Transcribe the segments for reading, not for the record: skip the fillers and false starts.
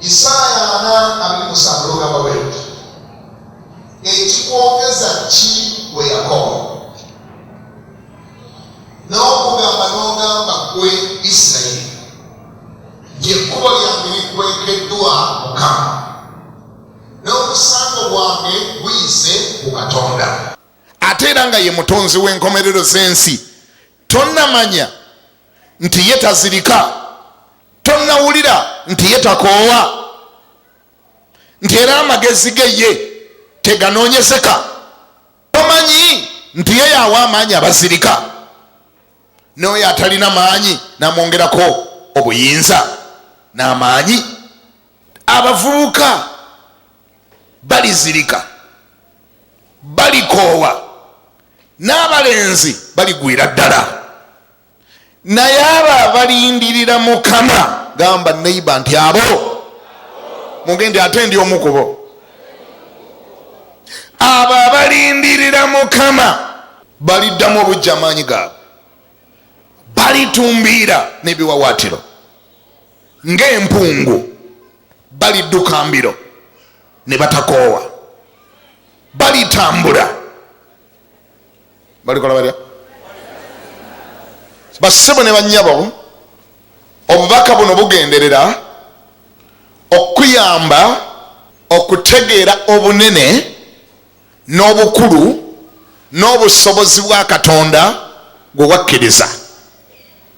Isaya 8:7 gamba bweti ekikwogeza ki gwe Yakobo n'okugamba n'ogamba gwe Isirayiri ekkubo lyange likwekeddwa Mukama n'omusango gwange guyise ku Katonda. Ate era nga ye mutonzi w'enkomerero z'ensi. Tonnamanya nti ye tazirika, tonnawulira nti ye takoowa, nti era amagezi ge ye teganoonyezeka. Tomanyi nti ye yawa amaanyi abazirika, n'oyo atalina maanyi n'amwongerako obuyinza n'amaanyi. Abavubuka balizirika, balikoowa, n'abalenzi baligwira ddala, naye abo abalindirira Mukama, gamba neighbor nti abo mugende ate ndi omu kubo. Abo abalindirira Mukama baliddamu obujja amaanyi gaabwe, balitumbiira n'ebiwawaatiro ng'empungu, balidduka mbiro ne batakoowa, balitambula. Balikola balya bassebo ne bannyabo. Obubaka buno bugenderera okuyamba okutegeera obunene n'obukulu n'obusobozi bwa Katonda gwe wakkiriza.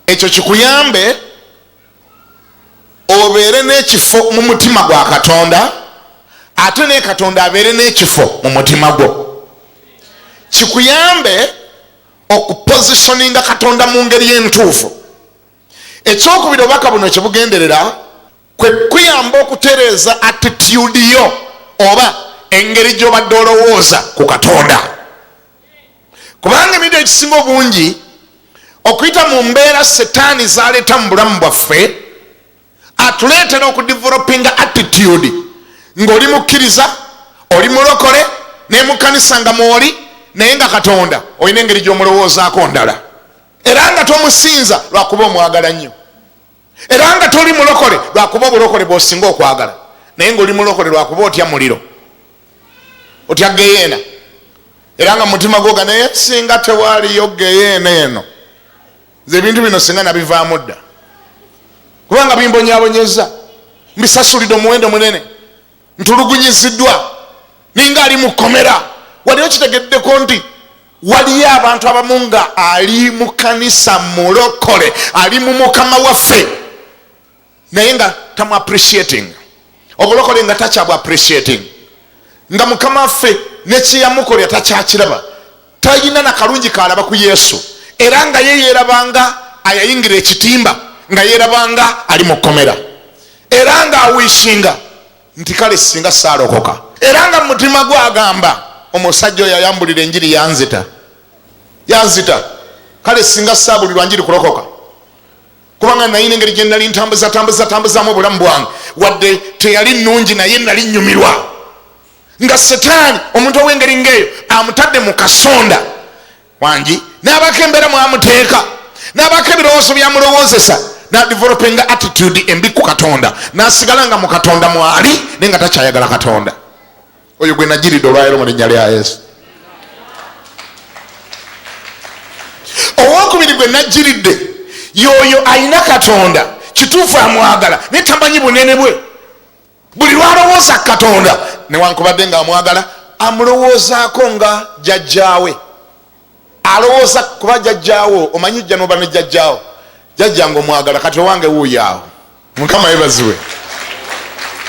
Ekyo kikuyambe obeere n'ekifo mu mutima gwa Katonda, ate ne Katonda abeere n'ekifo mu mutima gwo. Kikuyambe okupositioninga Katonda mu ngeri entuufu. Ekyokubiri obubaka buno kyebugenderera kwe kuyamba okutereeza attitude yo oba engeri gy'obadde olowooza ku Katonda. Kubanga ebintu ekisinga obungi okuyita mu mbeera Setaani zaleeta mu bulamu bwaffe, atuleetera okudevelopinga attitude ng'oli mukkiriza, oli mulokole, ne mu kkanisa nga mwoli, naye nga Katonda olina engeri gy'omulowoozaako ndala, era nga tomusinza lwakuba omwagala nnyo, era nga toli mulokole lwakuba obulokole bw'osinga okwagala, naye ng'oli mulokole lwakuba otya muliro, otya geyeena, era nga mutima gwoga naye singa tewaaliyo geyeena eno, ze ebintu bino singa nabivaamu dda, kubanga bimbonyabonyeza, mbisasulidde omuwendo munene, ntulugunyiziddwa, ninga ali mu kkomera. Waliyo kitegeddeko nti waliyo abantu abamu nga ali mu kanisa mulokole, ali mu Mukama waffe, naye nga tamu appreciating obulokole, nga takyabu appreciating, nga Mukama waffe nekyeyamukolera takyakiraba, talina nakalungi kalaba ku Yesu, era nga ye yeerabanga ayayingira ekitimba, nga yeerabanga ali mu kkomera, era nga awishinga nti kale singa saalokoka, era nga mutima gwe agamba omusajja oyo ayambulira enjiri yanzita, kale singa saabulirwa njiri kulokoka, kubanga nayina engeri gye nali ntambuzaamu obulamu bwange, wadde teyali nnungi naye nali nnyumirwa. Nga Setaani omuntu ow'engeri ng'eyo amutadde mu kasonda wangi, n'abako embeera mwamuteeka, n'abako ebirowoozo byamulowoozesa, n'adevelopinga attitude embi ku Katonda, n'asigala nga mu Katonda mwali naye nga takyayagala Katonda. Oyo gwe najiridde olwaleero mu linnya lya Yesu. Owokubiri gwe najiridde yoyo alina Katonda, kituufu amwagala naye tamanyi bunene bwe. Buli lwalowooza Katonda newankubadde nga amwagala, amulowoozaako nga jjajjaawe, alowooza kuba jjajjaawo. Omanyi jja noba ne jjajjaawo, jjajjange omwagala, kati owange wuuyaawo, Mukama yebaziwe.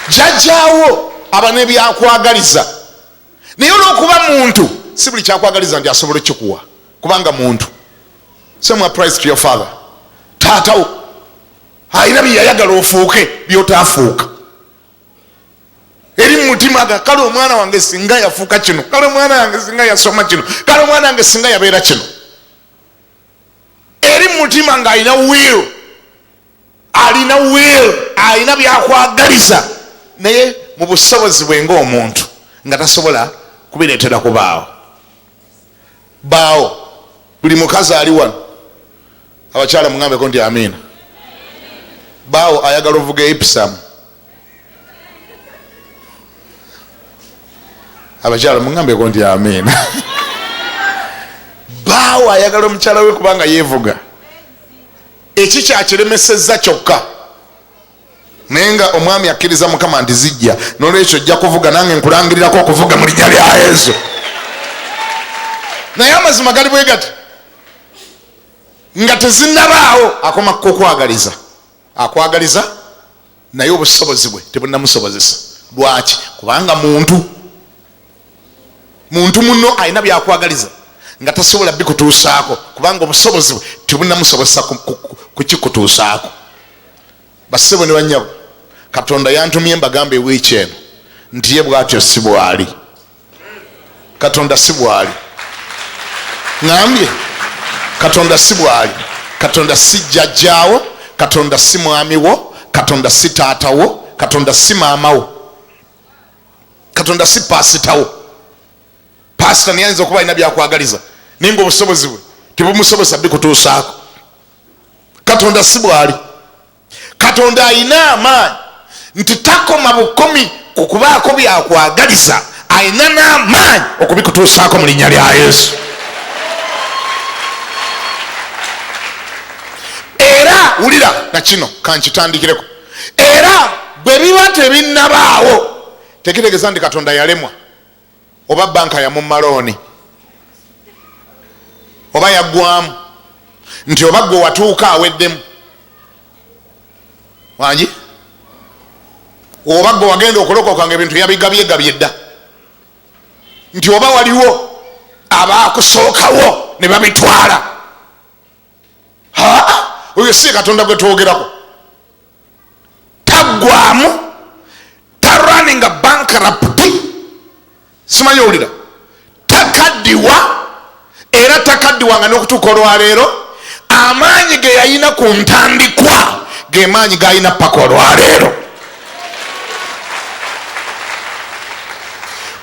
Jjajjaawo aba nebyakwagaliza, naye olwokuba muntu si buli kyakwagaliza nti asobola kikuwa, kubanga muntu. Same applies to your father. Taatawo alina byeyayagala ofuuke byotaafuuka, eri mutima ga kale omwana wange singa yafuuka kino, kale omwana wange singa yasoma kino, kale omwana wange singa yabeera kino. Eri mutima nga alina will, alina byakwagaliza, naye mu busobozi bwe ng'omuntu nga tasobola kubireetera kubaawo. Baawo buli mukazi ali wano, abakyala mungambeko nti amiina. Baawo ayagala ovuga episamu, abakyala muŋŋambe ko nti amen. Baawo ayagala omukyala we kubanga yeevuga. Eki kyakiremesezza kyokka. Naye nga omwami akkiriza Mukama nti zijja, n'olwekyo ojja kuvuga, nange nkulangirirako okuvuga mu linnya lya Yesu. Naye amazima gali bwe gati nga tezinnabaawo, akoma kukwagaliza. Akwagaliza naye obusobozi bwe tebunnamusobozesa. Lwaki? Kubanga muntu munno alina byakwagaliza nga tasobola bikutuusaako, kubanga obusobozi bwe tebunnamusobozesa kukikutuusaako. Bassebo ne bannyabo, Katonda yantumye mbagamba ewiiki eno nti ye bw'atyo si bw'ali. Katonda si bw'ali. Ngambye Katonda si bw'ali. Katonda si jjajjaawo, Katonda si mwami wo, Katonda si taata wo, Katonda si maama wo, Katonda si paasita wo. Paasita naye ayinza okuba alina byakwagaliza naye nga obusobozi bwe tebumusobozesa bikutuusaako. Katonda si bw'ali. Katonda alina amaanyi nti takoma bukomi ku kubaako byakwagaliza, alina n'amaanyi okubikutuusaako mu linnya lya Yesu. Era wulira na kino kankitandikireko, era bwe biba tebinnabaawo tekitegeeza nti Katonda yalemwa oba banka yamumalooni oba yaggwamu, nti oba gwe watuuka aweddemu wangi, oba gwe wagenda okulokoka nga ebintu yabigabyegabye dda, nti oba waliwo abaakusookawo ne babitwala. Oyo si Katonda gwe twogerako. Taggwamu, tarunninga bankrupt, simanyi owulira, takaddiwa, era takaddiwanga n'okutuuka olwaleero. Amaanyi ge yalina ku ntandikwa ge maanyi g'alina paka olwaleero.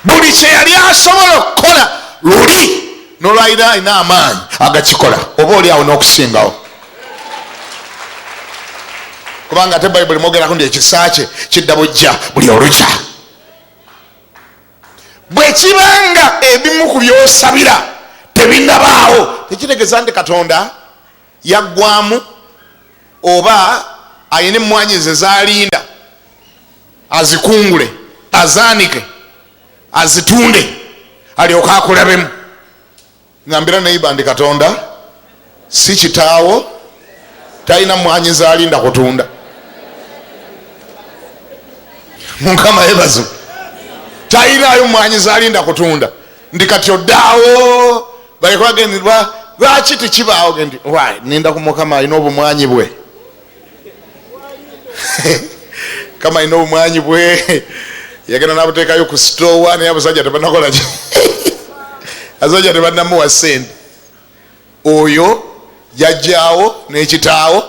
Buli kye yali asobola okukola luli n'olwalira alina amaanyi agakikola, oba oli awo n'okusingawo. Kubanga ate Bayibuli mwogerako nti ekisa kye kidda bujja buli olukya. Bwe kibanga ebimu ku byosabira tebinnabaawo, tekitegeeza nti Katonda yaggwamu oba ayina emmwanyi ze zaalinda azikungule, azaanike, azitunde, alyoke akulabemu. Ngambira neiba ndi Katonda si kitaawo, talina mmwanyi zaalinda kutunda. Mukama yebazo, talinayo mmwanyi zaalinda kutunda. Ndi kati oddaawo balekwagenderwa lwaki tekibaawo gendi wayi ninda ku Mukama alina obumwanyi bwe. Kama alina obumwanyi bwe yagenda n'abuteekayo ku sitowa naye abasajja tebannakola ki, abasajja tebannamuwa ssente. Oyo jjajjaawo n'ekitaawo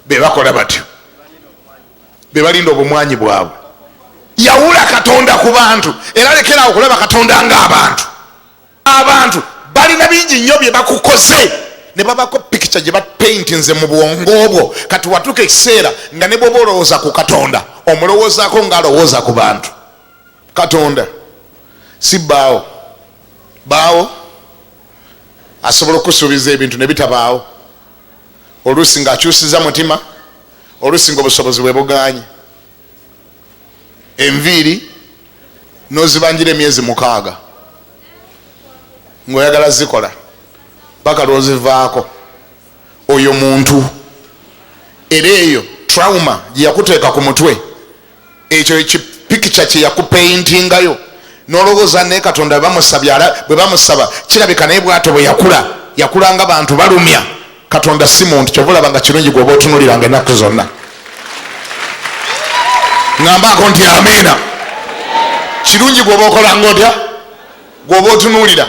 be bakola batyo, be balinda obumwanyi bwabwe. Yawula Katonda ku bantu, era lekerawo okulaba Katonda ng'abantu. Abantu balina bingi nnyo bye bakukoze ne babako picture gye bapaintinze mu bwongo bwo, kati watuuka ekiseera nga ne bw'oba olowooza ku Katonda omulowoozaako ng'alowooza ku bantu. Katonda si bbaawo. Bbaawo asobola okusuubiza ebintu ne bitabaawo, oluusi ng'akyusiza mutima, oluusi ng'obusobozi bwe buganye. Enviiri n'ozibanjira emyezi 6 ng'oyagala zikola paka lw'ozivaako. Oyo muntu, era eyo trauma gye yakuteeka ku mutwe, ekyo ekipikica kye yakupaintingayo n'olowooza naye Katonda bwe bamusaba kirabika naye bw'atyo bwe yakula nga bantu balumya. Katonda si muntu, kyova olaba nga kirungi gw'oba otunuuliranga ennaku zonna. Ngambako nti amiina. Kirungi gw'oba okolanga otya, gw'oba otunuulira.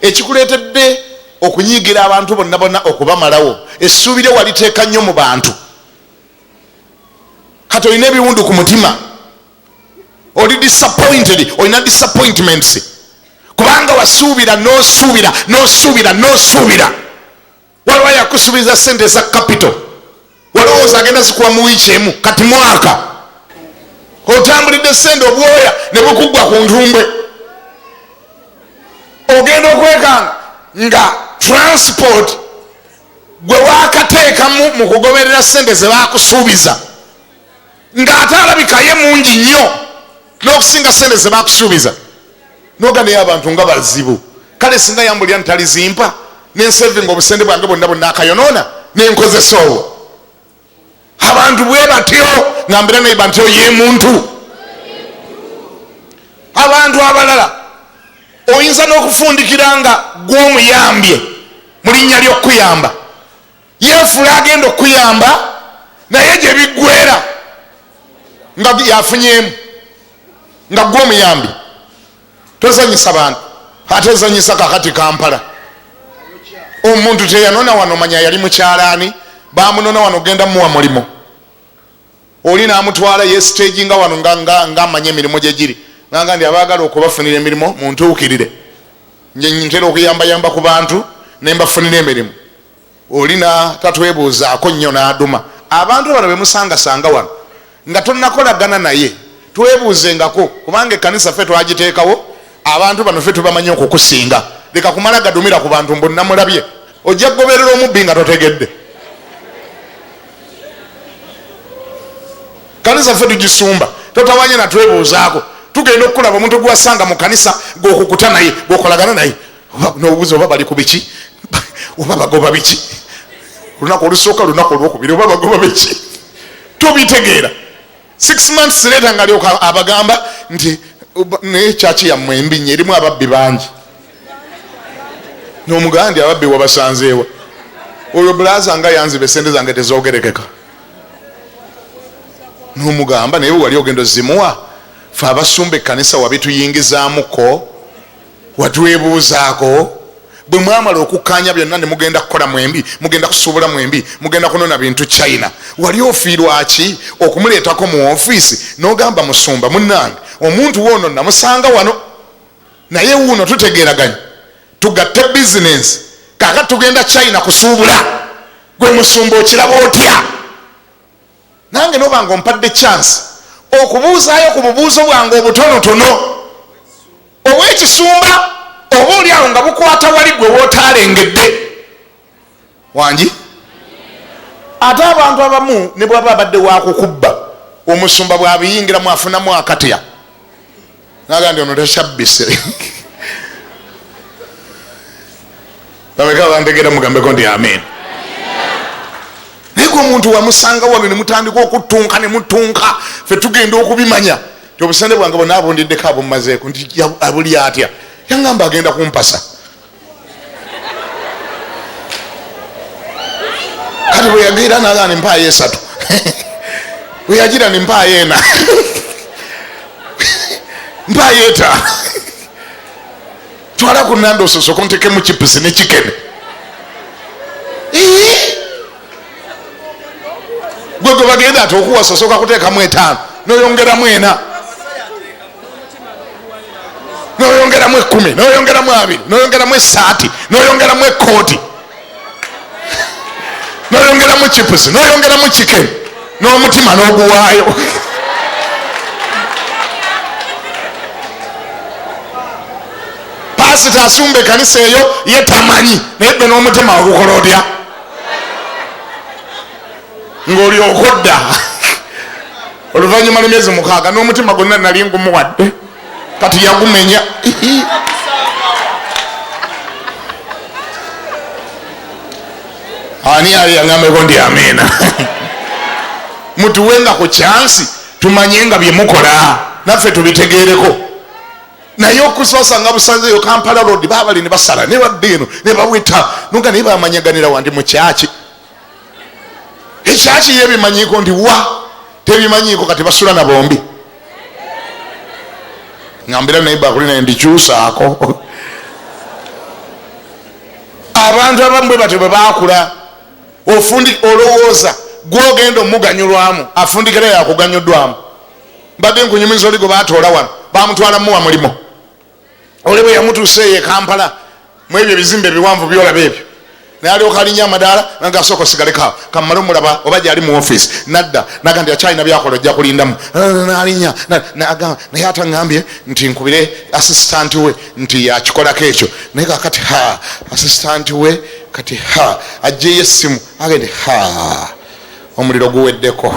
Ekikuleetedde okunyiigira abantu bonna bonna okubamalawo, essuubi lye waliteeka nnyo mu bantu. Kati olina ebiwundu ku mutima, oli disappointed, olina disappointments, kubanga wasuubira n'osuubira. Waliwo yakusuubiza ssente za capital, walowooza agenda zikuwa mu wiiki emu, kati mwaka otambulidde ssente obwoya ne bukugwa ku ntumbwe. nga transport gwe wakateekamu mu kugoberera sente ze bakusuubiza ng'ate alabika ye mungi nnyo n'okusinga sente ze bakusuubiza noga naye abantu nga bazibu kale singa yambulira ntalizimpa nensevinga obusente bwange bonna akayonoona nenkozesa obwo abantu bwe batyo ngambira naye bantyo ye muntu abantu abalala oyinza n'okufundikira nga gw'omuyambye mu linnya ly'okuyamba yeefula agenda okuyamba naye gye biggwera nga yafunyemu nga gw'omuyambye tozanyisa bantu ate ozanyisa kakati Kampala omuntu teyanona wano manya yali mukyalaani bamunona wano genda muwa mulimo oli n'amutwala yestage nga wano nga amanya emirimu gye giri nanga ndi abaagala okubafunira emirimu muntuukirire nje ntera okuyambayamba ku bantu ne mbafunira emirimu olina tatwebuuzaako nnyo n'aduma abantu bano bemusangasanga wano nga tonnakolagana naye twebuuzengako kubanga ekkanisa ffe twagiteekawo abantu bano ffe tubamanyi okukusinga leka kumala gadumira ku bantu mbonnamulabye ojja kugoberera omubbi nga totegedde kanisa ffe tugisumba totawanye natwebuuzaako tugenda okukulaba omuntu gwasanga mu kanisa gwokukuta naye gwokolagana naye nobuuza oba bali ku biki oba bagoba biki olunaku olusooka olunaku olwokubiri oba bagoba biki tobitegeera 6 months later nga lyoka abagamba nti naye kyaki yammwe embinya erimu ababbi bangi n'omugamba nti ababbi wabasanzeewa oyo bulaza nga yanziba esente zange tezogerekeka n'omugamba naye wali ogenda ozimuwa fe abasumba ekkanisa wabituyingizaamuko watwebuuzaako bwe mwamala okukkanya byonna ne mugenda kukola mwembi mugenda kusuubula mwembi mugenda kunona bintu China wali ofiirwaki okumuleetako mu ofiisi n'ogamba musumba munnange omuntu woono namusanga wano naye wuuno tutegeeraganya tugatte bizinensi kaka tugenda China kusuubula gwe musumba okiraba otya nange nobanga ompadde chance okubuuzaayo ku bubuuzo bwange obutonotono obwekisumba oba oliawo nga bukwata wali gwe wootaalengedde wangi ate abantu abamu ne bwaba abadde wakukubba omusumba bwabiyingiramu afunamu akatya naga ndi ono tashabbise babeka bantegera mugambeko ndi amen naye gwe omuntu wamusanga wano ne mutandika okutunka ne mutunka fe tugenda okubimanya ti obusente bwange bonna abundiddeko abummazeeko nti abuli atya yangamba agenda kumpasa kati bwe yagira naga ni mpaayo 3 bwe yagira ni mpaayo 4 mpaayo 5 twala ku Nando ososoko ntekemu chipusi ne chicken gwe bagenda ati okuwa sosoka kuteekamu 5 noyongeramu 4 noyongeramu 10 noyongeramu 2 noyongeramu esaati noyongeramu ekooti noyongeramu chipusi noyongeramu chicken n'omutima n'oguwaayo pasita asumba ekanisa eyo ye tamanyi naye bbe n'omutima ogukola otya ng'olyoka odda oluvannyuma lw'emyezi 6 n'omutima gonna nali ngumuwadde kati yagumenya ani ali yangambeko ndi amena mutuwenga ku chansi tumanye nga bye mukola naffe tubitegeereko naye okusoosa nga busanzeeyo Kampala road baabali ne basala ne badda eno ne baweta nunga naye bamanyaganira wandi mu kyaki ekyaki ye bimanyiiko ndi wa tebimanyiiko kati basula na bombi ngambira naye bakuli naye ndikyusaako abantu abambwe batyo bwe baakula olowooza gwogenda omuganyulwamu afundikira yakuganyuddwamu mbadde nkunyumiza oli gwe baatoola wano bamutwala muwa mulimo oli bwe yamutuusa eyo e Kampala mu ebyo ebizimbe ebiwanvu byolaba ebyo nalyoka alinya amadaala nga asooka osigaleko kamale omulaba oba gyali mu offisi nadda naga nti akyalina byakola ojja kulindamu nalinya naye ate aŋŋambye nti nkubire assistant we nti yakikolako ekyo naye kakati assistant we kati ajjeyo essimu agende omuliro guweddeko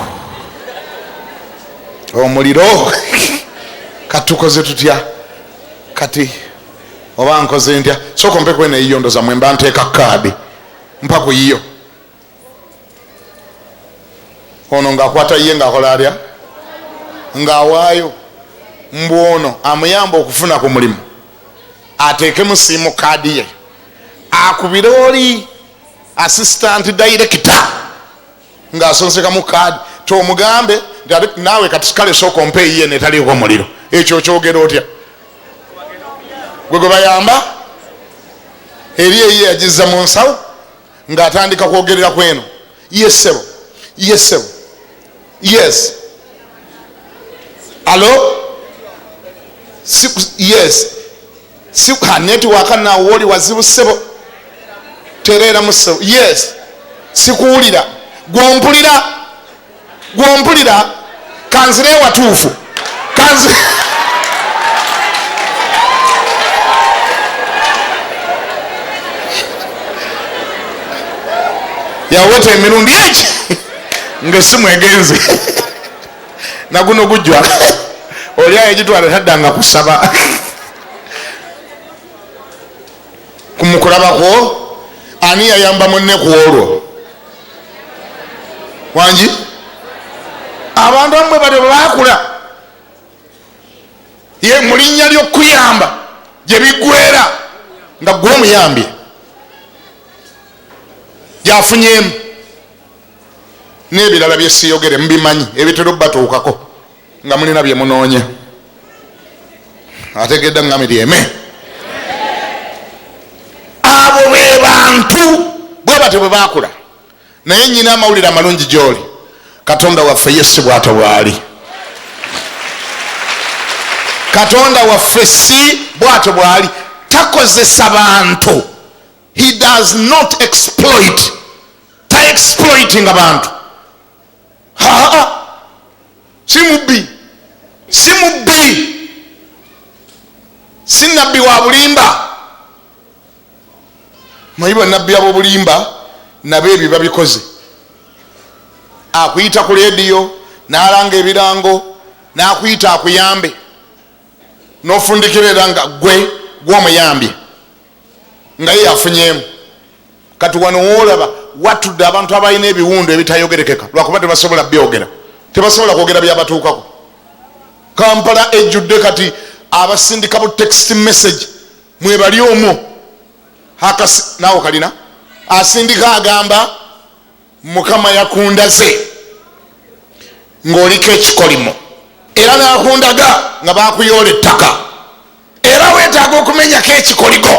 omuliro kati tukoze tutya kati oba nkoze ntya sooka mpeko eno eyiyo ndoza mwe mba nteeka kaadi mpa ku yiyo ono ng'akwata ye ng'akola atya ng'awaayo mbu ono amuyamba okufuna ku mulimu ateekemu siimu kaadi ye akubire oli assistant director ng'asonsekamu kaadi tomugambe nti naawe kati kale sooka ompa eyiye netaliiko omuliro ekyo kyogera otya gwe bayamba eri eyiye yagiza mu nsawo ng'atandika kwogerera ku eno yesebo yes alo yes netiwaka nawe oli wazibu sebo tereera mu sebo yes sikuwulira gwompulira kanzire watuufu yaweta emirundi eki ng'essimu egenze naguno gujwa oli ayo egitwala taddanga kusaba kumukulabako ani yayamba munne ku olwo wangi abantu bamwe bali bakula ye mu linnya ly'okuyamba gye biggwera nga gwe omuyambye gyafunyemu n'ebirala byesiyogere mubimanyi ebitera batuukako nga mulina bye munoonya ategedde ngamiriyeme abo be bantu bwe bate bwe bakula naye nyina amawulire amalungi gy'oli katonda waffe yesu bw'ato bw'ali katonda waffe si bw'ato bw'ali takozesa bantu. He does not exploit. Ta exploiting abantu. Simubi sinabbi wa bulimba mayiba nabbi abo bulimba nabebi babikoze akuyita ku radio nalanga ebirango nakuyita akuyambe nofundikirira nga gwe gw'omuyambye nga ye afunyemu kati wano wolaba watudde abantu abalina ebiwundu ebitayogerekeka lwakuba tebasobola byogera tebasobola kwogera byabatuukako. Kampala ejjudde kati abasindika bu text message mwebali omwo nawo kalina asindika agamba mukama yakundaze ng'oliko ekikolimo era nakundaga nga bakuyoola ettaka era weetaaga okumenyako ekikoligo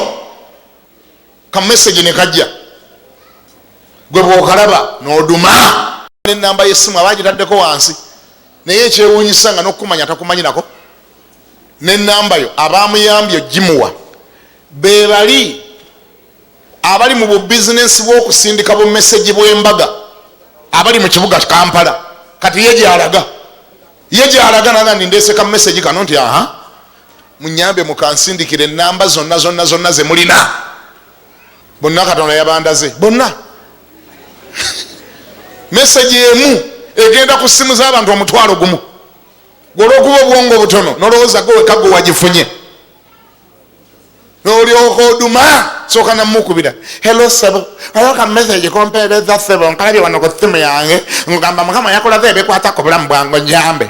kamesagi ne kajja gwe bw'okalaba n'oduma n'ennamba y'essimu abagitaddeko wansi naye ekyewuunyisa nga n'okumanya takumanyirako n'ennamba yo abamuyambye gimuwa be bali abali mu bubizinesi bw'okusindika bumesagi bw'embaga abali mu kibuga Kampala kati ye gyalaga naga ndindeese ka mesagi kano nti munyambe mukansindikira ennamba zonna ze mulina bonna Katonda yabandaze bonna mesagi emu egenda ku ssimu z'abantu omutwalo gumu gwolwokuba obwongo butono nolowooza gwe wagifunye nolyoka oduma soka namukubira hello sebo ayoka message kompereza sebo nkalabye wano ku ssimu yange ngamba mukama yakolaze ebikwatako bulamu bwange nyambe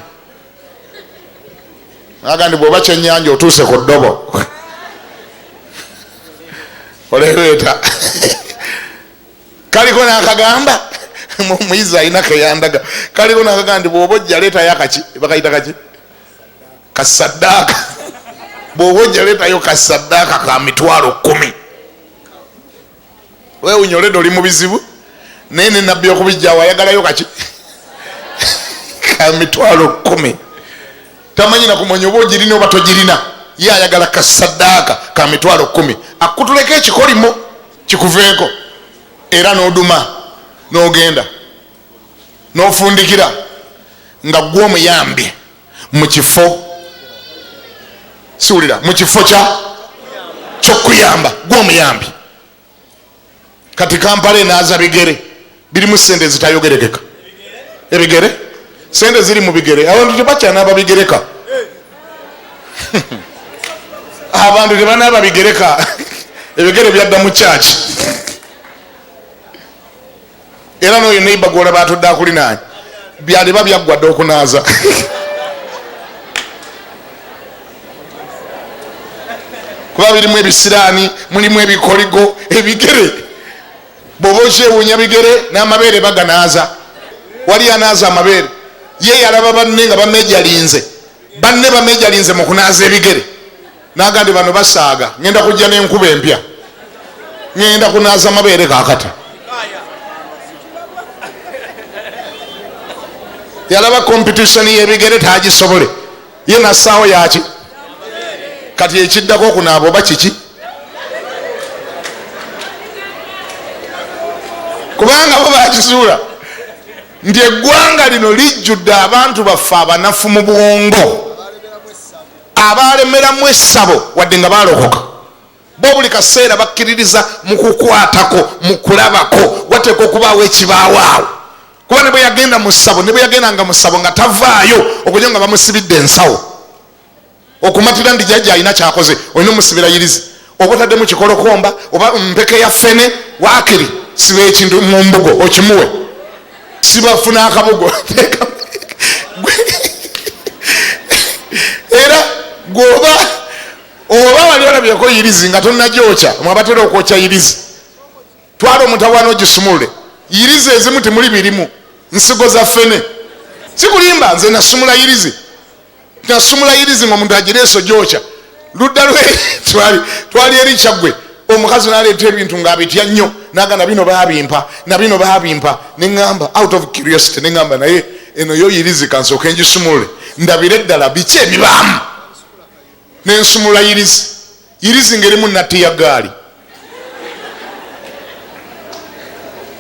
agandi bw'oba kyennyanja otuuse ku ddobo oleeta kaliko nakagamba muyizi alina keyandaga kaliko nakagamba ndi bw'oba ojja leetayo akaki bakayita kaki kasaddaaka bw'oba ojja leetayo kasaddaaka ka mitwalo 10 weewunyoleda oli mu bizibu naye ne nabbi okubijjawo ayagalayo kaki ka mitwalo 10 tamanyi nakumanya oba ogirina oba togirina ye ayagala kasaddaaka ka mitwalo 10 akutuleka ekikolimo kikuveeko era n'oduma n'ogenda n'ofundikira nga gwe omuyambye mu kifo siwulira mu kifo ky'okuyamba gwe omuyambye. Kati Kampala enaaza bigere birimu sente zitayogerekeka. Ebigere sente ziri mu bigere, abantu tebakyanaaba bigereka. Abantu tebanaaba bigereka. Ebigere byadda mu kyaki. Era n'oyo neiba gwolaba atudde akulinaanye byaliba byaggwadde okunaaza. Kuba birimu ebisiraani, mulimu ebikoligo, ebigere bw'oba okyewuunya bigere n'amabeere baganaaza. Wali anaaza amabeere ye yalaba banne nga bamejalinze, banne bamejalinze mu kunaaza ebigere n'agandi bano basaaga, ngenda kujja n'enkuba empya, ngenda kunaaza amabeere kaakati. Yalaba competition y'ebigere taagisobole, ye nassaawo yaki. Kati ekiddako okunaaba oba kiki? Kubanga bo bakizuula nti eggwanga lino lijjudde abantu baffe abanafu mu bwongo abalemeramu essabo wadde nga baalokoka. Bo buli kaseera bakkiririza mu kukwatako, mu kulabako, wateeka okubaawo ekibaawoawo. Kuba ne bwe yagenda mu ssabo, ne bwe yagendanga mu ssabo nga tavaayo okujja nga bamusibidde ensawo okumatira ndi jjajja alina kyakoze, olina omusibira yirizi oba otaddemu kikolokomba oba mpeke ya ffene waakiri siba ekintu mu mbugo okimuwe, sibafuna akabugo era gwoba oba wali olabyeko yirizi nga tonnagyokya, mwabatera okwokya yirizi, twala omutawaana ogisumule. Yirizi ezimu temuli birimu nsigo za ffene. Sikulimba nze nasumula yirizi, nasumula yirizi ng'omuntu agireeso gyokya. Ludda lwe twali eri Kyaggwe, omukazi n'aleeta ebintu ng'abitya nnyo n'agamba bino baabimpa na bino baabimpa. Ne ŋŋamba out of curiosity, ne ŋŋamba naye eno yo yirizi kansooke ngisumule ndabire ddala biki ebibaamu. Ne nsumula yirizi ng'erimu natti ya gaali,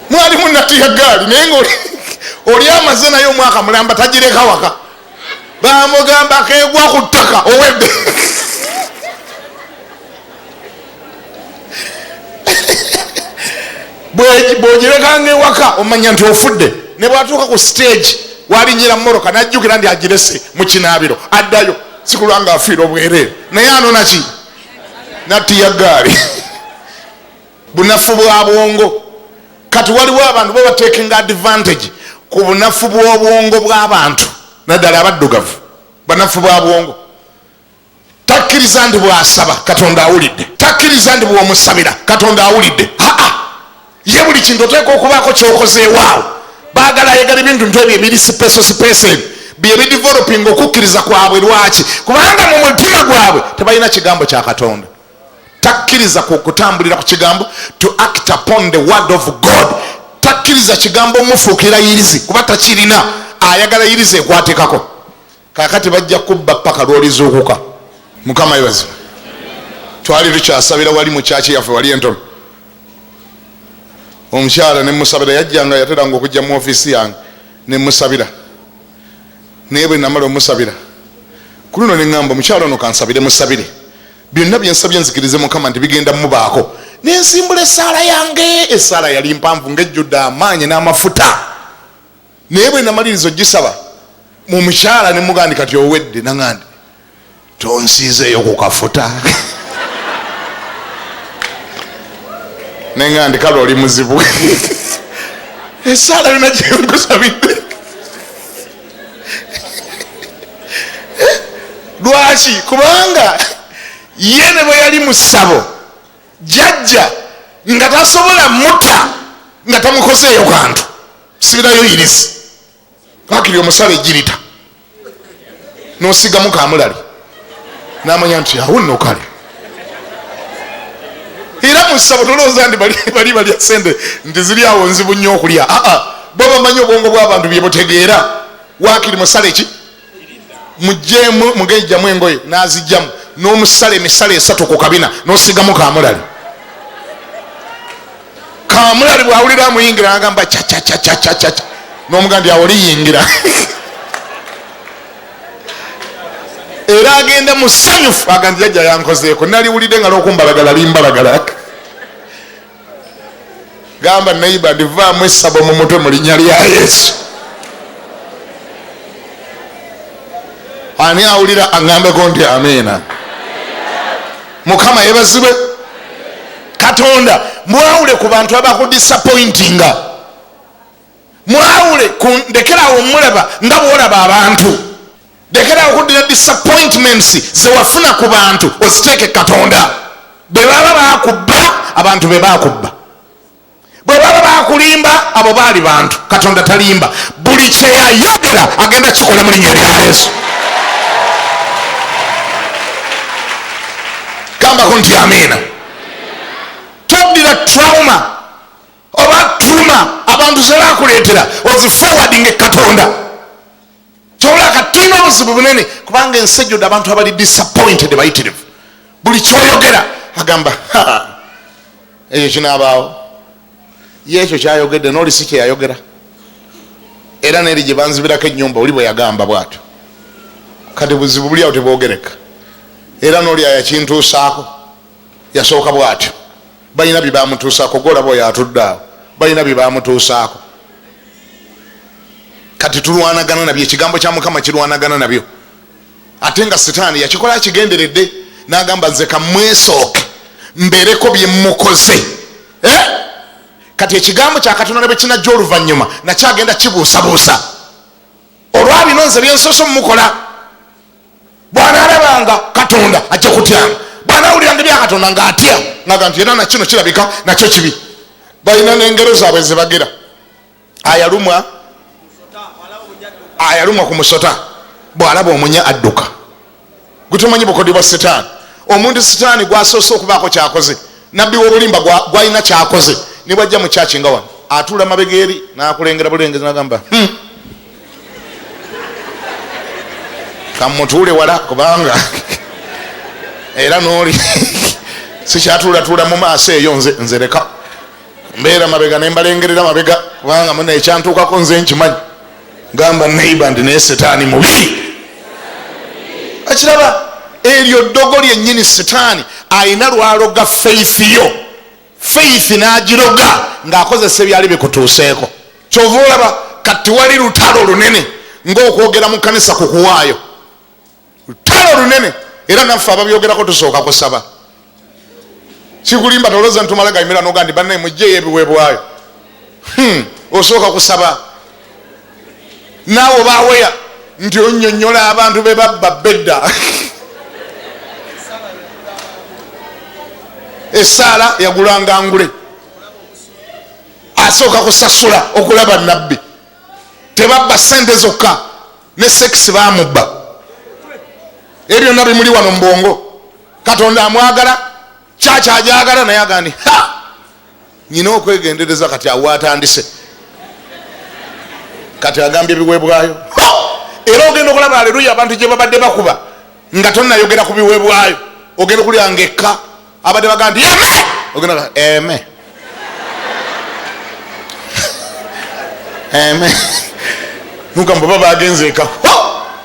mwalimu natti ya gaali, naye nga oli amaze naye omwaka mulamba tagireka waka, bamugamba keegwa ku ttaka owedde. Bw'ogirekanga ewaka omanya nti ofudde. Ne bwatuuka ku stage walinyira mmoroka n'ajjukira ndi agirese mu kinaabiro addayo, sikulwanga afiira obwereere, naye anona ki? Natti ya gaali. Bunafu bwa bwongo. Kati waliwo abantu bo batekinga advantage ku bunafu bw'obwongo bw'abantu, naddala abaddugavu. Banafu bwa bwongo. Takkiriza nti bw'asaba Katonda awulidde, takkiriza nti bw'omusabira Katonda awulidde. Ye buli kintu oteeka okubaako ky'okozeewaawo. Baagala ayagala ebintu nti ebyo ebiri sipesosipeseni bye bidevelopinga okukkiriza kwabwe. Lwaki? Kubanga mu mutima gwabwe tebalina kigambo kya Katonda. Takkiriza ku kutambulira ku kigambo, to act upon the word of God. Takkiriza kigambo mufuukira yirizi kuba takirina, ayagala yirizi ekwatikako. Kakati bajja kubba paka lwolizuukuka. Mukama yebaze. Twali tukyasabira wali mu kyaki yaffe wali entono. Omukyala ne musabira, yajjanga yateranga okujja mu ofiisi yange ne musabira. Naye bwe namala omusabira ku luno ne ŋŋamba omukyala ono kansabire musabire. Byonna bye nsabye nzikirize Mukama nti bigenda mubaako. Ne nsimbula essaala yange. Essaala yali mpanvu ng'ejjudde amaanyi n'amafuta. Naye bwe namaliriza ogisaba mu mukyala ne mugandi kati owedde, naŋŋandi tonsiizeeyo ku kafuta. Neŋŋandi kale oli muzibu. Essaala yonna gye nkusabidde. Lwaki? Kubanga ye ne bwe yali mu ssabo jjajja nga tasobola mutta nga tamukozeeyo kantu, sibirayo yirizi. Kakiri omusala ejjirita n'osigamu kamulali n'amanya nti awo nno kale. Era mu ssabo tolowooza nti bali balya sente nti ziri awo nzibu nnyo okulya. Bo bamanyi obwongo bw'abantu bye butegeera. Waakiri musala eki mugjeemu mugejjamu engoye n'azijjamu n'omusala emisala 3 ku kabina n'osigamu kamulali. kamulali bwawulira amuyingira agamba cha n'omugandi awoliyingira era agenda musanyufu agandi jajja yankozeeko naliwulidde nga lwokumbalagala limbalagala gamba neiba ndivaamu essabo mu mutwe mu linnya lya Yesu. Ani awulira angambeko nti amiina. Mukama yebazibwe. Katonda mwawule ku bantu abakudisappointinga, mwawule ndekerawo mulaba nga bwolaba abantu, ndekerawo okudira disappointments zewafuna ku bantu oziteeke Katonda. Bwe baba bakubba abantu be bakubba, bwe baba bakulimba abo baali bantu. Katonda talimba, buli kyeyayogera agenda kikola mu linnya lya Yesu. Gambako nti amiina. Todira trauma oba truma abantu zebakuleetera oziforwarding Katonda. Kyolaka tulina obuzibu bunene kubanga ensi ejjudde abantu abali disappointed bayitirivu. Buli kyoyogera agamba ekyo kinaabaawo, ye ekyo kyayogedde n'oli si kyeyayogera. Era n'eri gye banzibirako ennyumba oli bwe yagamba bw'atyo. Kati buzibu buli awo tebwogereka. Era n'oli ayakintuusaako yasooka bw'atyo. Balina bye bamutuusaako, golaba oyo atudde awo, balina bye bamutuusaako. Kati tulwanagana nabyo, ekigambo kya Mukama kirwanagana nabyo. Ate nga Setaani yakikola kigenderedde n'agamba nze kamwesooke mbeereko bye mukoze. Kati ekigambo kya Katonda ne bwe kinajja oluvannyuma nakyagenda kibuusabuusa. Olwabino nze byensoso mumukola, bw'anaalabanga Katonda ajja kutyanga, bw'anaawuliranga bya Katonda ng'atya ngaga nti era nakino kirabika nakyo kibi. Balina n'engero zaabwe ze bagira. Ayalumwa ku musota bw'alaba omunya adduka. Gutumanyi bukodi bwa Setaani. Omuntu Setaani gwasoose okubaako kyakoze, nabbi w'obulimba gwalina kyakoze, ne bwajja mu kyaki nga wano atuula mabega eri n'akulengera bulengezi n'agamba kamutuule wala kubanga era n'oli sikyatuulatuula mu maaso eyo nze leka mbeera mabega ne mbalengerera mabega kubanga muna ekyantuukako nze nkimanyi. Gamba neiba ndi naye Setaani mubi. Akiraba eryo ddogo lyennyini Setaani ayina lwaloga faith yo. Faith n'agiroga ng'akozesa ebyali bikutuuseeko. Kyova olaba kati wali lutalo lunene ng'okwogera mu kkanisa ku kuwaayo. Lutalo lunene era naffe ababyogerako tusooka kusaba. Kikulimba tolooza ntumala gayimira noga ndi bannaye mujjeeyo ebiweebwayo. Osooka kusaba. Naawe baaweya nti onnyonnyola abantu be babba bedda. Essaala yagulanga ngule, asooka kusasula okulaba nabbi. Tebabba sente zokka ne sekisi baamubba. Ebyo byonna bimuli wano mu bwongo. Katonda amwagala, kyaki ajagala naye agandi nyina okwegendereza kati awo atandise. Kati agambye ebiweebwayo. Era ogenda okulaba aleluya abantu gye babadde bakuba nga tonnayogera ku biweebwayo. Ogenda okulyanga ekka abadde bagamba nti eme, ogenda eme eme nugamba baba agenze eka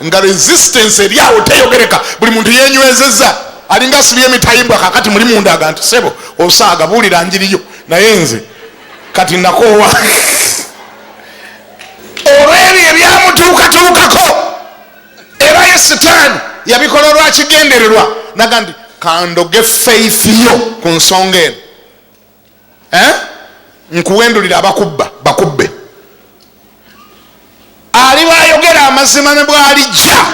nga resistance eri awo teyogereka. Buli muntu yenywezezza alinga asibye emitayimbwa kakati muli munda aga nti sebo osaaga buulira njiriyo naye nze kati nakoowa. Olw'ebyo ebyamutuukatuukako era ye Setaani yabikola lwakigendererwa naga nti kandoge faith yo ku nsonga eno. Nkuwendulira abakubba bakubbe. Ali bwayogera amazima ne bw'alijja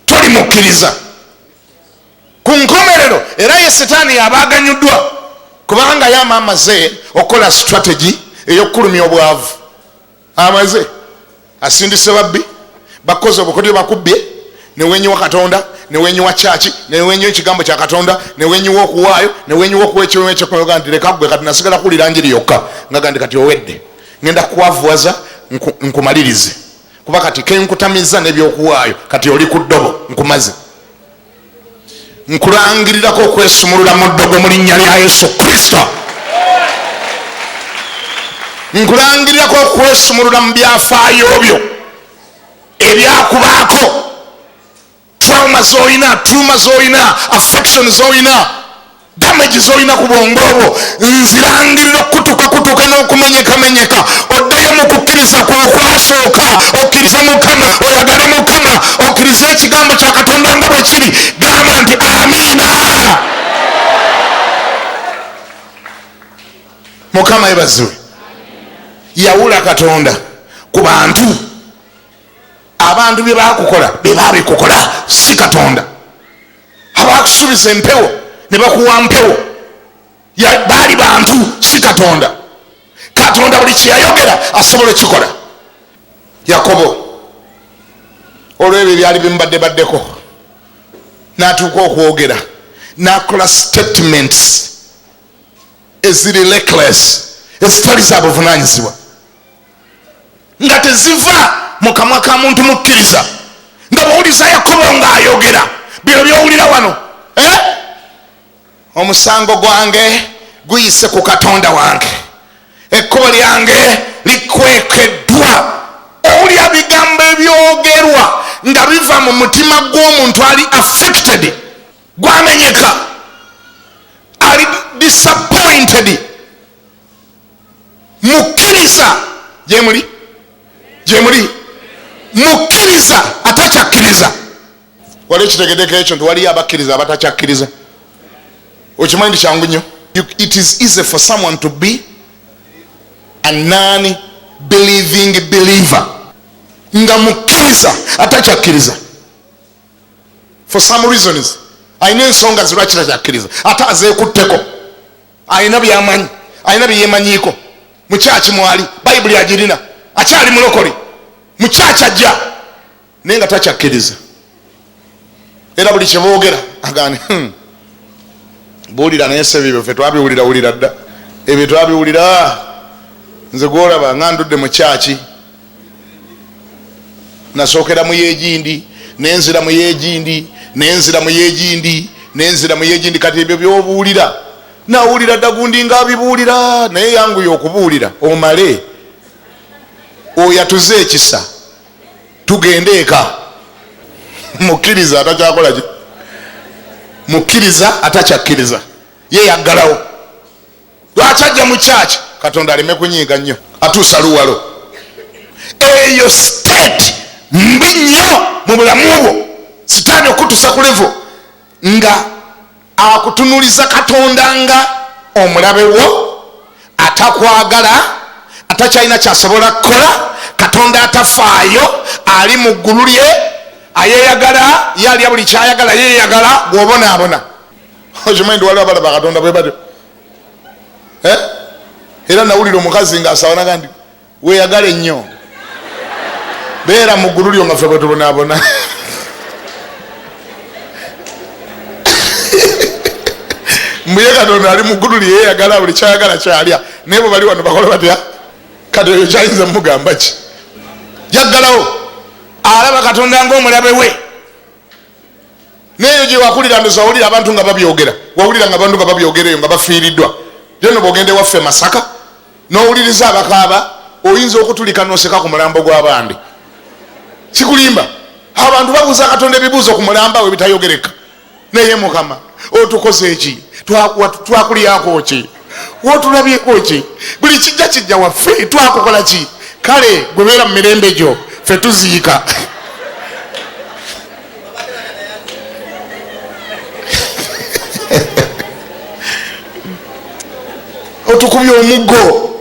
tolimukkiriza. Ku nkomerero era ye Setaani yabaaganyuddwa kubanga yama amaze okukola strategy ey'okukulumya obwavu. Amaze asindise babbi bakoze obukodyo bakubbye newenyiwa Katonda newenyiwa kyaki newenyiwa ekigambo kya Katonda newenyiwa okuwaayo newenyiwa okuwa ekiweebwayo ekyokuyoga nti leka gwe kati nasigala kuwulira njiri yokka ngaga ndi kati owedde ngenda kuwavuwaza nkumalirize kuba kati kenkutamiza n'ebyokuwaayo kati oli ku ddobo nkumaze. Nkulangirirako okwesumulula mu ddogo mu linnya lya Yesu Kristo. nkulangirirako okwesumulula mu byafaayo byo ebyakubaako, trauma zoyina, affection zoyina, damage zoyina ku bwongo obwo. Nzirangirira okutuuka n'okumenyekamenyeka, oddeyo mu kukkiriza kwasooka, okkirize Mukama, oyagale Mukama, okkirize ekigambo kya Katonda nga bwe kiri. Gamba nti amiina. Mukama yebaziwe. Yawula Katonda ku bantu. Abantu bye bakukola bye babikukola, si Katonda. Abakusuubiza empewo ne bakuwa mpewo baali bantu, si Katonda. Katonda buli kyeyayogera asobola ekikola. Yakobo olw'ebyo byali bimubaddebaddeko n'atuuka okwogera n'akola statements eziri reckless, ezitali za buvunaanyizibwa, nga teziva mu kamwa ka muntu mukkiriza. Nga bw'owuliza Yakobo ng'ayogera bino by'owulira wano, omusango gwange guyise ku Katonda wange, ekkubo lyange likwekeddwa. Owulira bigambo ebyogerwa nga biva mu mutima gw'omuntu ali affected, gwamenyeka, ali disappointed. Mukkiriza gyemuli, mukkiriza atakyakkiriza. Wali ekitegeddeko ekyo nti waliyo abakkiriza abatakyakkiriza. Okimanyi nti kyangu nnyo. It is easy for someone to be a non-believing believer, nga mukkiriza atakyakkiriza, for some reasons. Ayina ensonga zirwaki takyakkiriza, ate azeekutteko, ayina byamanyi, ayina byeyemanyiiko. Mukyaki mwali, bayibuli agirina, akyali mulokole, mukyaki ajja naye nga takyakkiriza. Era buli kyeboogera agane buwulira naye se bibyo ffe twabiwulira dda, ebyo twabiwulira. Nze gwolaba nga ndudde mu kyaki, nasookera mu yegindi, nenzira mu yegindi, nenzira mu yegindi, nenzira mu yegindi. Kati ebyo byobuwulira nawulira dda gundi ngaabibuulira, naye yanguye okubuulira omale, oyo atuze ekisa, tugende eka. Mukkiriza atakyakola ki? Mukkiriza atakyakkiriza, ye yaggalawo. Lwaki ajja mu kyaki? Katonda aleme kunyiiga nnyo, atuusa luwalo. Eyo state mbi nnyo mu bulamu bwo, sitaani okutuusa ku levo nga akutunuliza Katonda nga omulabe wo, atakwagala, atakyalina kyasobola kukola, Katonda atafaayo, ali mu ggulu lye, ayeyagala, yalya buli kyayagala, yeyagala, bw'obonaabona. Okimanyi nti waliwo abalaba Katonda bwe batyo. Era nawulira omukazi ng'asabanaga nti weeyagale nnyo, beera mu ggulu lyo nga ffe bwe tubonaabona. Mbuye Katonda ali mu ggulu lye, yeeyagala, buli kyayagala kyalya, naye bwe bali wano bakola batya? Kati eyo kyayinza mugamba ki? Yaggalawo, alaba Katonda ng'omulabe we. Neyo gye wakulira ndoza wawulira abantu nga babyogera, wawulira nga abantu nga babyogera eyo nga bafiiriddwa. Jono bw'ogende waffe Masaka n'owuliriza abakaaba, oyinza okutulika n'oseka ku mulambo gw'abandi. Kikulimba, abantu babuuza Katonda ebibuuzo ku mulamba we bitayogereka. Naye Mukama otukoze ki? Twakulyako ki? Wotulabyeko ki? Buli kijja waffe twakukola ki? Kale gwe beera mu mirembe gyo, ffe tuziika. Otukubye omuggo,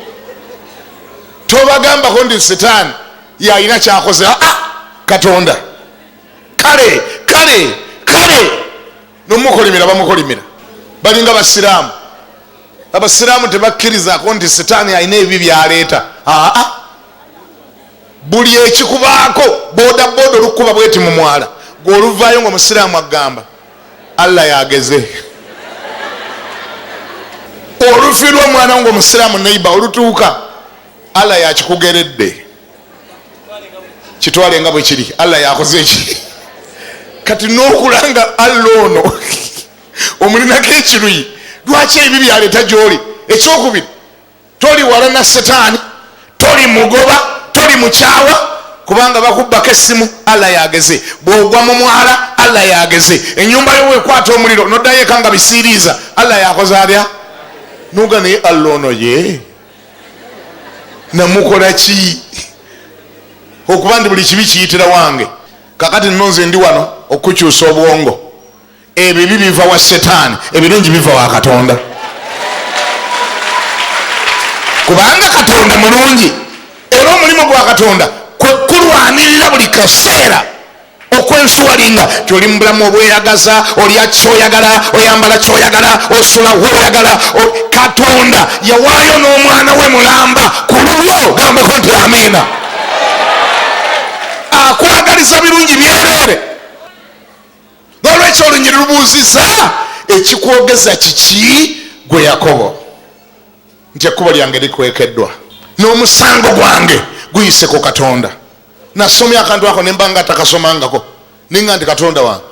tobagambako ndi sitaani yalina kyakoze. Katonda kale nomukolimira bamukolimira. Balinga basiraamu, abasiraamu tebakkirizako nti sitaani alina ebi byaleeta. Buli ekikubaako boda olukuba bweti mu mwala, gweoluvaayo nga omusiraamu agamba Allah yageze. Olufi lw'omwana nga omusiraamu neiba olutuuka, Allah yakikugeredde, kitwale nga bwe kiri. Allah yakoze eki? Kati n'okulanga Allah ono omulinako ekiruyi, lwaki ebi byaleeta gy'oli? Ekyokubiri, toli wala na setaani, toli mugoba toli mukyawa kubanga bakubbako essimu Allah yageze bwogwa mu mwala Allah yageze ennyumba yo wekwata omuliro noddayo eka nga bisiiriiza Allah yakoze atya nuga naye Allah ono ye namukola ki okuba ndi buli kibi kiyitira wange kakati nonze ndi wano okukyusa obwongo ebibi biva wa setaani ebirungi biva wa Katonda kubanga Katonda mulungi era omulimu gwa Katonda kulwanirira buli kaseera okwensuwalinga kyoli mu bulamu obweyagaza olya kyoyagala oyambala kyoyagala osula woyagala Katonda yawaayo n'omwana we mulamba ku lulwo gambeko nti amiina akwagaliza birungi byereere nolwekyo olunyiri lubuuziza ekikwogeza kiki gwe Yakobo nti ekkubo lyange likwekeddwa n'omusango gwange guyise ku Katonda. Nasomya akantu ako nembanga takasomangako ninga nti Katonda wange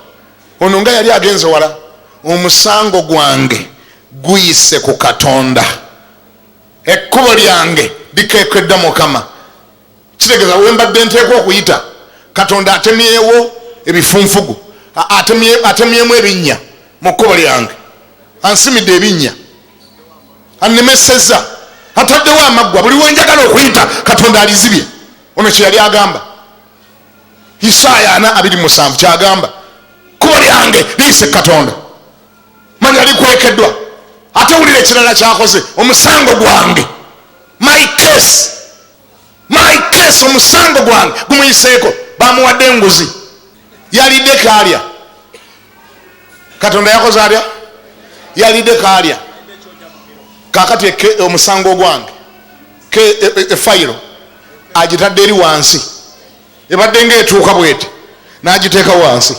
ono nga yali agenze wala omusango gwange guyise ku Katonda ekkubo lyange likekeddwa Mukama. Kitegeeza wembadde nteekwa okuyita Katonda atemyewo ebifunfugu atemyemu ebinnya mu kkubo lyange ansimidde ebinnya annemesezza ataddewo amaggwa buli wenjagala okuyita Katonda alizibye. Ono kye yali agamba Isaaya 4:7 kyagamba kkubo lyange liyise Katonda manya likwekeddwa. Ate wulira ekirala kyakoze omusango gwange my case omusango gwange gumuyiseeko bamuwadde enguzi yalidde kalya Katonda yakoze atya yalidde kalya kakati omusango gwange efayiro agitadde eri wansi ebadde ngaetuuka bweti n'agiteeka wansi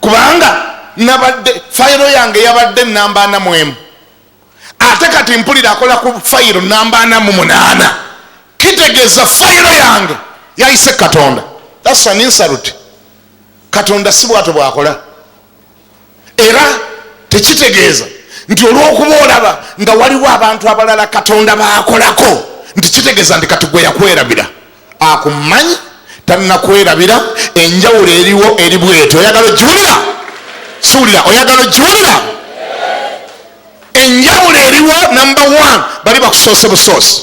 kubanga nabadde fayiro yange yabadde namba 4 ate kati mpulira akola ku fayiro namba 8 kitegeeza fayiro yange yayise Katonda. That's an insult. Katonda si bwato bwakola era tekitegeeza nti olw'okuba olaba nga waliwo abantu abalala Katonda baakolako nti kitegeeza nti kati gwe yakwerabira akumanyi tanakwerabira. Enjawulo eriwo eri bwetyo oyagala ogiwulira suulira oyagala ogiwulira enjawulo eriwo namba 1 bali bakusoose busoose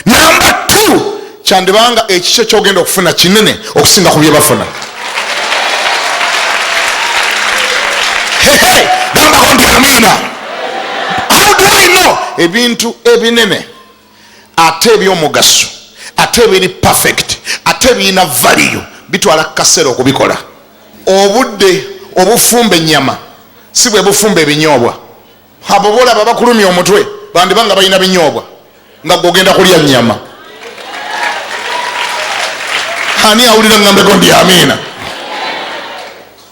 namba 2 kyandibanga ekikyo kyogenda okufuna kinene okusinga ku bye bafuna. Nambako nti amiina. How do I know ebintu ebinene ate ebyomugaso ate ebiri perfect ate ebirina value bitwala kaseera okubikola. Obudde obufumba ennyama si bwe bufumba ebinyoobwa. Abo bolaba bakulumya omutwe bandibanga balina binyoobwa nga gogenda kulya nnyama. Ani awulira ngambeko ndi amiina.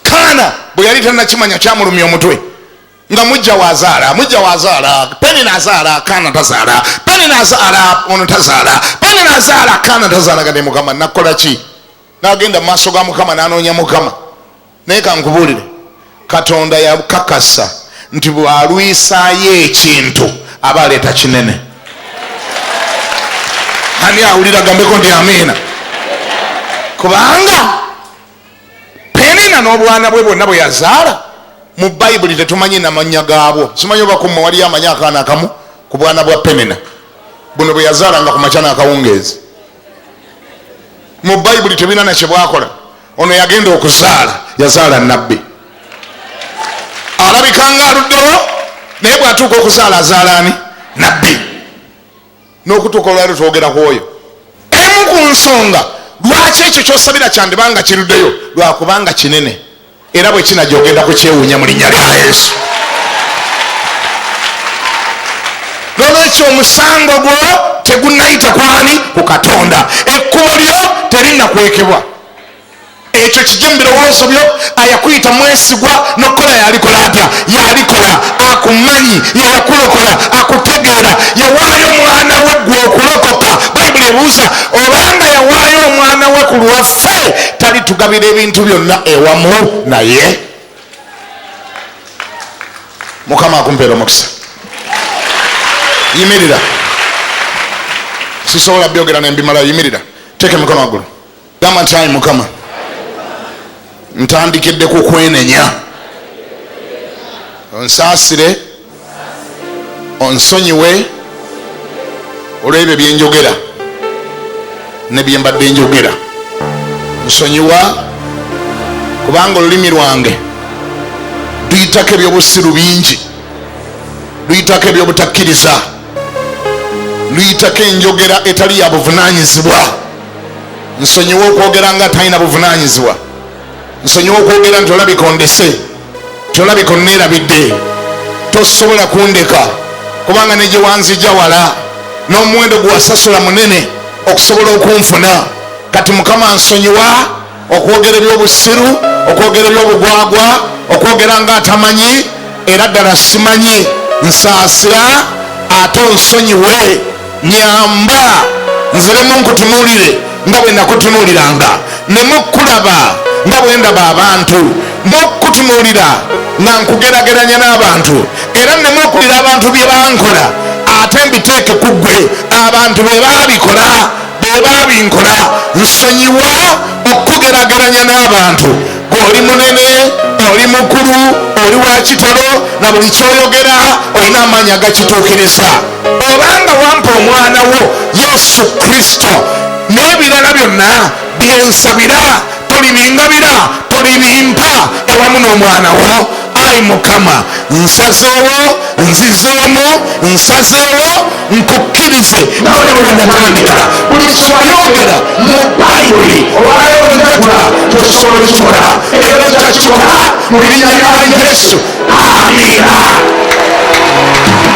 Kaana bwe yali tannakimanya kyamulumya omutwe nga mujja wazaala Peni nazaala Kaana tazaala Peni nazaala ono tazaala Peni nazaala Kaana tazaala. Gade Mukama nakola ki? Nagenda mu maaso ga Mukama nanoonya Mukama. Naye kankubuulire Katonda yakakasa nti bwalwisaayo ekintu aba aleeta kinene. Ani awulira gambeko ndi amiina. Kubanga Penina n'obwana bwe bwonna bwe yazaala mu Bayibuli tetumanyi namanya gaabwo. Simanyi oba kumwe wali amanya akaana akamu ku bwana bwa Penina buno bwe yazaala nga ku makya n'akawungeezi. Mu Bayibuli tebina na kye bwakola. Ono yagenda okuzaala yazaala nabbi alabikanga aluddewo naye bw'atuuka okuzaala azaala ani? Nabbi. N'okutuuka olwali twogera ku oyo emu ku nsonga lwaki ekyo kyosabira kyandibanga kiruddeyo lwakubanga kinene era bwe kinajja ogenda kukyewuunya mu linnya lya Yesu. Nolwekyo omusango gwo tegunnayita kwani? Ku Katonda. Ekkubo lyo terinakwekebwa. Ekyo kijja mu birowoozo byo. Ayakuyita mwesigwa nokola yalikola atya? Yalikola. Akumanyi yakulokola akutegeera yawaayo omwana we gwe okulokoka. Bayibuli ebuuza obanga yawaayo omwana we ku lwaffe talitugabira ebintu byonna ewamu naye. Mukama akumpeera omukisa. Yimirira sisobola byogera nembimala. Yimirira, teeka emikono waggulu, gamba nti ayi Mukama, ntandikidde ku kwenenya, onsaasire, onsonyiwe olw'ebyo byenjogera ne bye mbadde njogera. Nsonyiwa kubanga olulimi lwange luyitako ebyobusiru bingi, luyitako ebyobutakkiriza, luyitako enjogera etali ya buvunaanyizibwa. Nsonyiwa okwogera nga talina buvunaanyizibwa. Nsonyiwa okwogera nti olabika ondese, olabika onneerabidde, tosobola kundeka kubanga ne gye wanzijja wala n'omuwendo gwe wasasula munene okusobola okunfuna. Kati Mukama nsonyiwa okwogera ebyobusiru, okwogera ebyobugwagwa, okwogera nga atamanyi era ddala simanyi. Nsaasira ate onsonyiwe, nyamba nziremu nkutunuulire nga bwe nakutunuuliranga, nemu kulaba nga bwe ndaba abantu, n'okutunuulira nga nkugerageranya n'abantu, era nemu okulira abantu bye bankola ate mbiteeke ku ggwe. Abantu be baabikola, be baabinkola. Nsonyiwa okugerageranya n'abantu. Oli munene, oli mukulu, oli wa kitalo, na buli kyoyogera olina amaanyi agakituukiriza. Obanga wampa omwana wo Yesu Kristo n'ebirala byonna byensabira, tolibingabira, tolibimpa ewamu n'omwana wo. Ayi Mukama, nsazeewo, nzizeemu, nsazeewo nkukkirize nawe ne bwe natandika. Buli ky'oyogera mu Bayibuli olwayogera tosobola kikola, era takikola mu linnya lya Yesu. Amiina.